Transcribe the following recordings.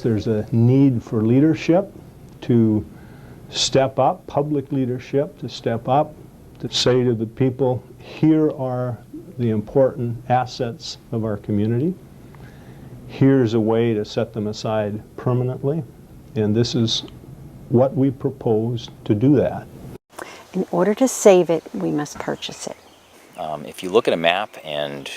There's a need for leadership to step up, public leadership to step up, to say to the people, here are the important assets of our community. Here's a way to set them aside permanently, and this is what we propose to do that. In order to save it, we must purchase it. If you look at a map and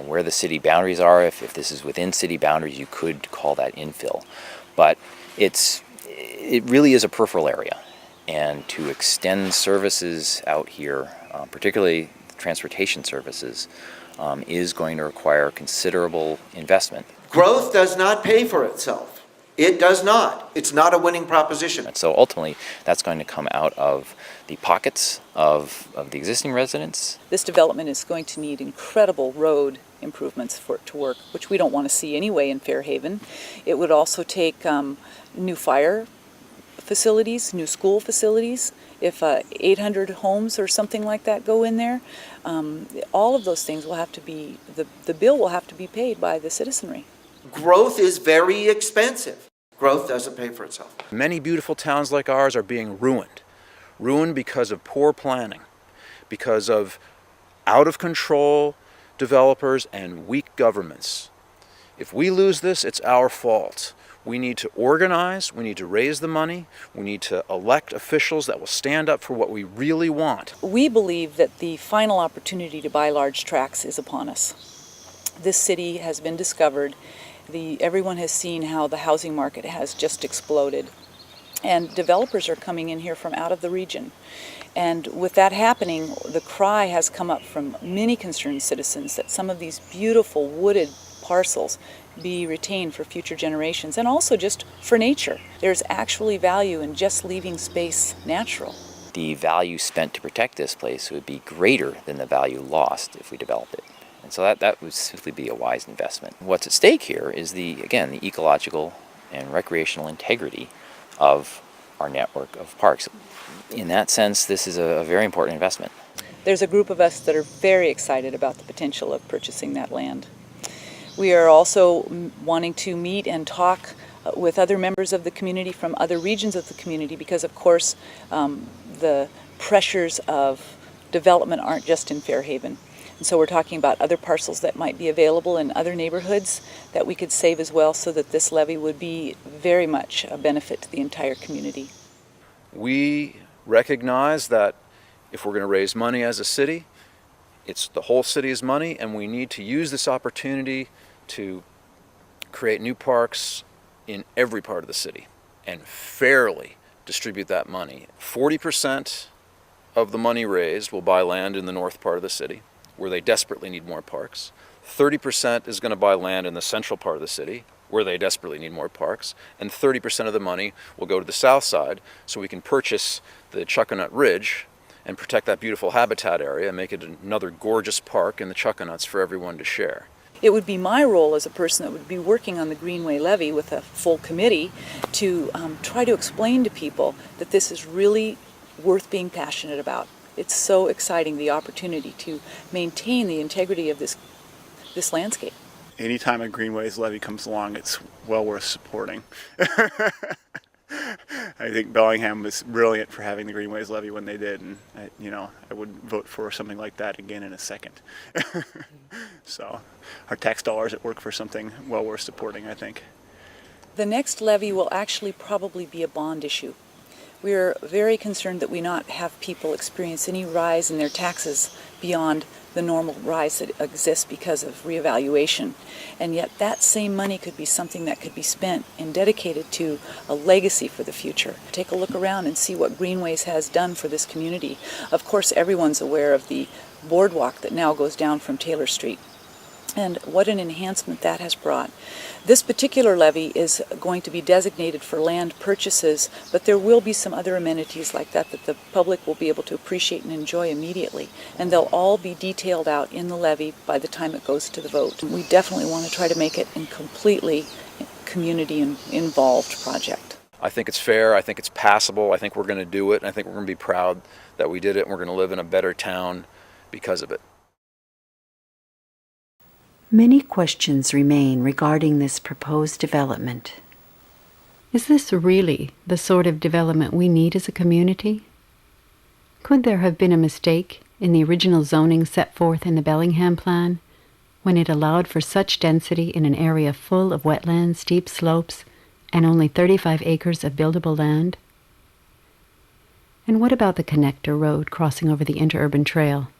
where the city boundaries are, if this is within city boundaries, you could call that infill. But it really is a peripheral area, and to extend services out here, particularly transportation services, is going to require considerable investment. Growth does not pay for itself. It does not. It's not a winning proposition. And so ultimately, that's going to come out of the pockets of the existing residents. This development is going to need incredible road improvements for it to work, which we don't want to see anyway in Fairhaven. It would also take new fire facilities, new school facilities. If 800 homes or something like that go in there, all of those things will have to be, the bill will have to be paid by the citizenry. Growth is very expensive. Growth doesn't pay for itself. Many beautiful towns like ours are being ruined. Ruined because of poor planning, because of out-of-control developers and weak governments. If we lose this, it's our fault. We need to organize, we need to raise the money, we need to elect officials that will stand up for what we really want. We believe that the final opportunity to buy large tracts is upon us. This city has been discovered. Everyone has seen how the housing market has just exploded. And developers are coming in here from out of the region. And with that happening, the cry has come up from many concerned citizens that some of these beautiful wooded parcels be retained for future generations, and also just for nature. There's actually value in just leaving space natural. The value spent to protect this place would be greater than the value lost if we develop it. And so that would simply be a wise investment. What's at stake here is the ecological and recreational integrity of our network of parks. In that sense, this is a very important investment. There's a group of us that are very excited about the potential of purchasing that land. We are also wanting to meet and talk with other members of the community from other regions of the community, because of course the pressures of development aren't just in Fairhaven. And so we're talking about other parcels that might be available in other neighborhoods that we could save as well, so that this levy would be very much a benefit to the entire community. We recognize that if we're going to raise money as a city, it's the whole city's money, and we need to use this opportunity to create new parks in every part of the city and fairly distribute that money. 40% of the money raised will buy land in the north part of the city, where they desperately need more parks. 30% is going to buy land in the central part of the city, where they desperately need more parks. And 30% of the money will go to the south side, so we can purchase the Chuckanut Ridge and protect that beautiful habitat area and make it another gorgeous park in the Chuckanuts for everyone to share. It would be my role as a person that would be working on the Greenway levy with a full committee to try to explain to people that this is really worth being passionate about. It's so exciting, the opportunity to maintain the integrity of this landscape. Anytime a Greenways levy comes along, it's well worth supporting. I think Bellingham was brilliant for having the Greenways levy when they did, and I would vote for something like that again in a second. So our tax dollars at work for something well worth supporting, I think. The next levy will actually probably be a bond issue. We are very concerned that we not have people experience any rise in their taxes beyond the normal rise that exists because of reevaluation. And yet that same money could be something that could be spent and dedicated to a legacy for the future. Take a look around and see what Greenways has done for this community. Of course, everyone's aware of the boardwalk that now goes down from Taylor Street, and what an enhancement that has brought. This particular levy is going to be designated for land purchases, but there will be some other amenities like that that the public will be able to appreciate and enjoy immediately, and they'll all be detailed out in the levy by the time it goes to the vote. We definitely want to try to make it a completely community-involved project. I think it's fair, I think it's passable, I think we're going to do it, and I think we're going to be proud that we did it, and we're going to live in a better town because of it. Many questions remain regarding this proposed development. Is this really the sort of development we need as a community? Could there have been a mistake in the original zoning set forth in the Bellingham Plan when it allowed for such density in an area full of wetlands, steep slopes, and only 35 acres of buildable land? And what about the connector road crossing over the interurban trail?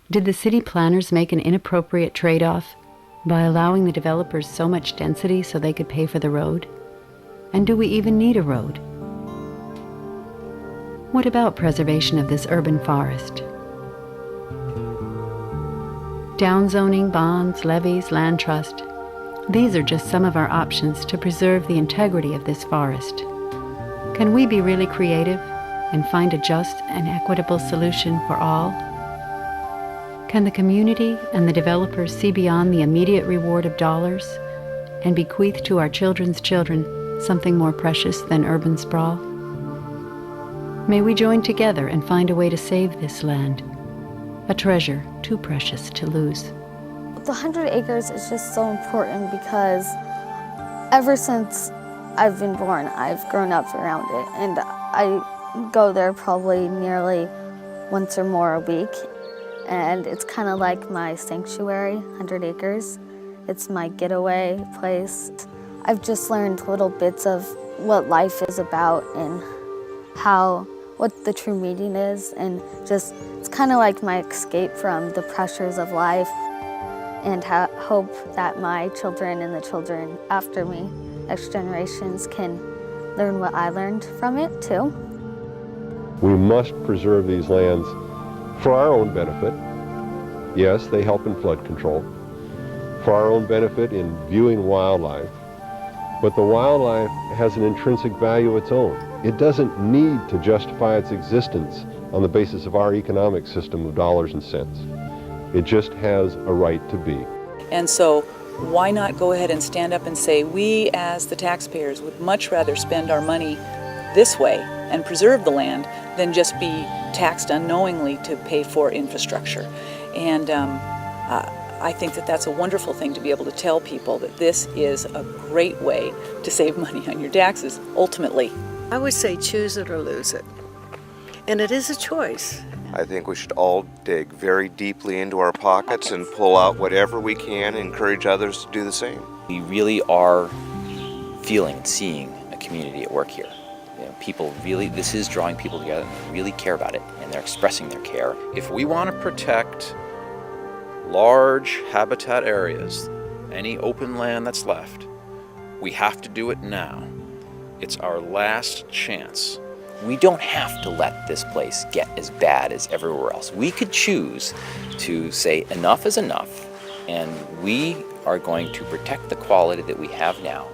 Did the city planners make an inappropriate trade-off by allowing the developers so much density so they could pay for the road? And do we even need a road? What about preservation of this urban forest? Downzoning, bonds, levies, land trust. These are just some of our options to preserve the integrity of this forest. Can we be really creative and find a just and equitable solution for all? Can the community and the developers see beyond the immediate reward of dollars and bequeath to our children's children something more precious than urban sprawl? May we join together and find a way to save this land, a treasure too precious to lose. The 100 acres is just so important because ever since I've been born, I've grown up around it, and I go there probably nearly once or more a week. And it's kind of like my sanctuary, 100 acres. It's my getaway place. I've just learned little bits of what life is about and what the true meaning is, and just, it's kind of like my escape from the pressures of life, and hope that my children and the children after me, next generations, can learn what I learned from it too. We must preserve these lands for our own benefit. Yes, they help in flood control. For our own benefit in viewing wildlife. But the wildlife has an intrinsic value of its own. It doesn't need to justify its existence on the basis of our economic system of dollars and cents. It just has a right to be. And so why not go ahead and stand up and say, we as the taxpayers would much rather spend our money this way and preserve the land than just be taxed unknowingly to pay for infrastructure. And I think that that's a wonderful thing to be able to tell people that this is a great way to save money on your taxes, ultimately. I would say choose it or lose it. And it is a choice. I think we should all dig very deeply into our pockets and pull out whatever we can and encourage others to do the same. We really are feeling and seeing a community at work here. People really, this is drawing people together, and they really care about it, and they're expressing their care. If we want to protect large habitat areas, any open land that's left, we have to do it now. It's our last chance. We don't have to let this place get as bad as everywhere else. We could choose to say enough is enough, and we are going to protect the quality that we have now.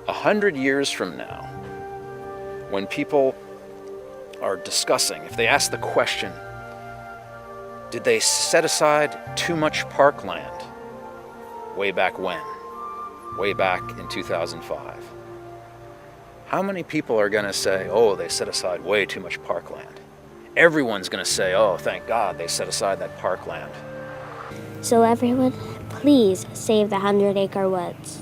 100 years from now, when people are discussing, if they ask the question, did they set aside too much parkland way back when? Way back in 2005. How many people are going to say, oh, they set aside way too much parkland? Everyone's going to say, oh, thank God they set aside that parkland. So everyone, please save the 100-acre woods.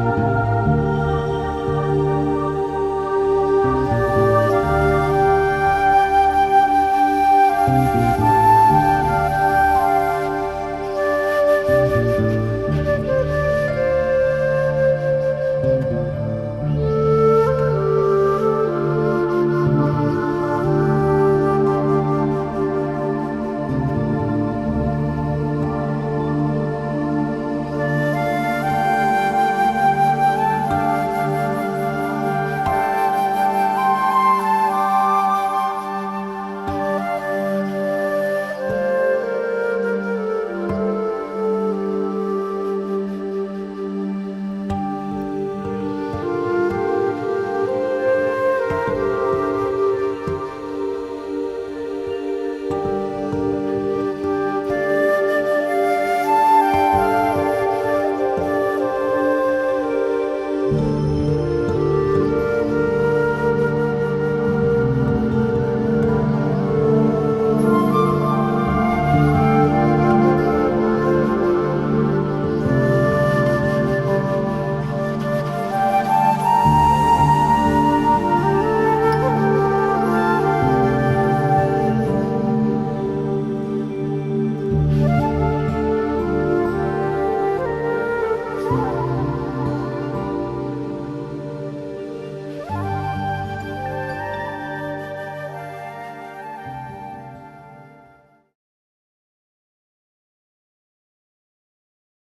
you.